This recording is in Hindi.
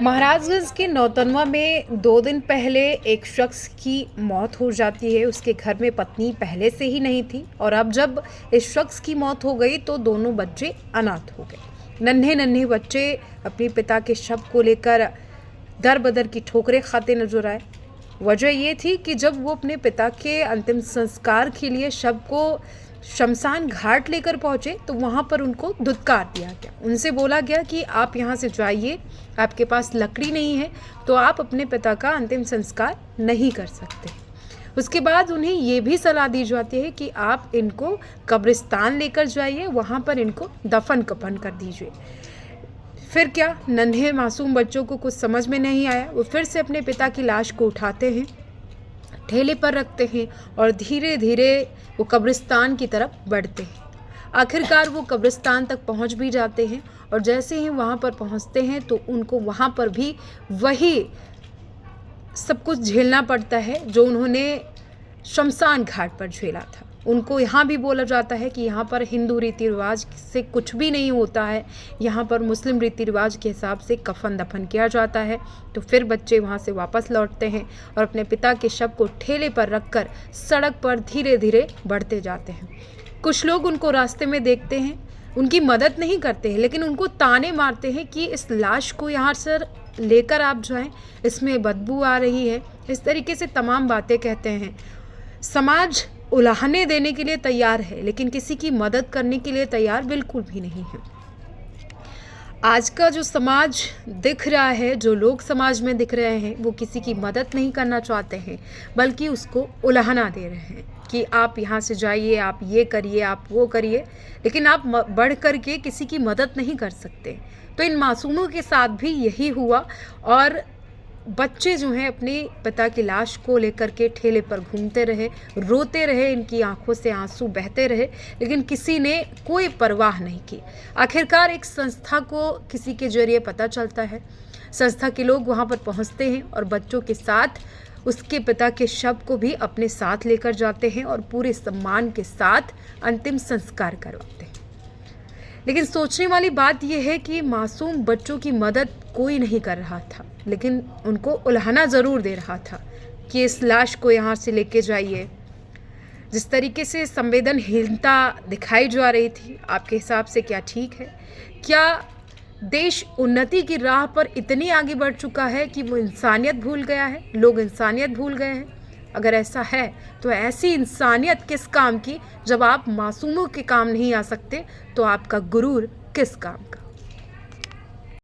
महाराजगंज के नौतनवा में 2 दिन पहले एक शख्स की मौत हो जाती है। उसके घर में पत्नी पहले से ही नहीं थी और अब जब इस शख्स की मौत हो गई तो दोनों बच्चे अनाथ हो गए। नन्हे नन्हे बच्चे अपने पिता के शव को लेकर दर बदर की ठोकरें खाते नजर आए। वजह ये थी कि जब वो अपने पिता के अंतिम संस्कार के लिए शव को शमशान घाट लेकर पहुंचे तो वहां पर उनको धुतकार दिया गया। उनसे बोला गया कि आप यहां से जाइए, आपके पास लकड़ी नहीं है तो आप अपने पिता का अंतिम संस्कार नहीं कर सकते। उसके बाद उन्हें ये भी सलाह दी जाती है कि आप इनको कब्रिस्तान लेकर जाइए, वहां पर इनको दफन कफन कर दीजिए। फिर क्या, नन्हे मासूम बच्चों को कुछ समझ में नहीं आया। वो फिर से अपने पिता की लाश को उठाते हैं, ठेले पर रखते हैं और धीरे धीरे वो कब्रिस्तान की तरफ बढ़ते हैं। आखिरकार वो कब्रिस्तान तक पहुंच भी जाते हैं और जैसे ही वहां पर पहुंचते हैं तो उनको वहां पर भी वही सब कुछ झेलना पड़ता है जो उन्होंने शमशान घाट पर झेला था। उनको यहाँ भी बोला जाता है कि यहाँ पर हिंदू रीति रिवाज से कुछ भी नहीं होता है, यहाँ पर मुस्लिम रीति रिवाज के हिसाब से कफन दफन किया जाता है। तो फिर बच्चे वहाँ से वापस लौटते हैं और अपने पिता के शव को ठेले पर रखकर सड़क पर धीरे धीरे बढ़ते जाते हैं। कुछ लोग उनको रास्ते में देखते हैं, उनकी मदद नहीं करते हैं, लेकिन उनको ताने मारते हैं कि इस लाश को यहाँ से लेकर आप जाएं, इसमें बदबू आ रही है। इस तरीके से तमाम बातें कहते हैं। समाज उलाहने देने के लिए तैयार है लेकिन किसी की मदद करने के लिए तैयार बिल्कुल भी नहीं है। आज का जो समाज दिख रहा है, जो लोग समाज में दिख रहे हैं, वो किसी की मदद नहीं करना चाहते हैं बल्कि उसको उलाहना दे रहे हैं कि आप यहाँ से जाइए, आप ये करिए, आप वो करिए, लेकिन आप बढ़ कर के किसी की मदद नहीं कर सकते। तो इन मासूमों के साथ भी यही हुआ और बच्चे जो हैं अपने पिता की लाश को लेकर के ठेले पर घूमते रहे, रोते रहे, इनकी आंखों से आंसू बहते रहे, लेकिन किसी ने कोई परवाह नहीं की। आखिरकार एक संस्था को किसी के जरिए पता चलता है, संस्था के लोग वहां पर पहुंचते हैं और बच्चों के साथ उसके पिता के शव को भी अपने साथ लेकर जाते हैं और पूरे सम्मान के साथ अंतिम संस्कार करवाते हैं। लेकिन सोचने वाली बात यह है कि मासूम बच्चों की मदद कोई नहीं कर रहा था, लेकिन उनको उल्हाना ज़रूर दे रहा था कि इस लाश को यहाँ से लेके जाइए। जिस तरीके से संवेदनहीनता दिखाई जा रही थी, आपके हिसाब से क्या ठीक है? क्या देश उन्नति की राह पर इतनी आगे बढ़ चुका है कि वो इंसानियत भूल गया है, लोग इंसानियत भूल गए हैं? अगर ऐसा है तो ऐसी इंसानियत किस काम की? जब आप मासूमों के काम नहीं आ सकते तो आपका गुरूर किस काम का?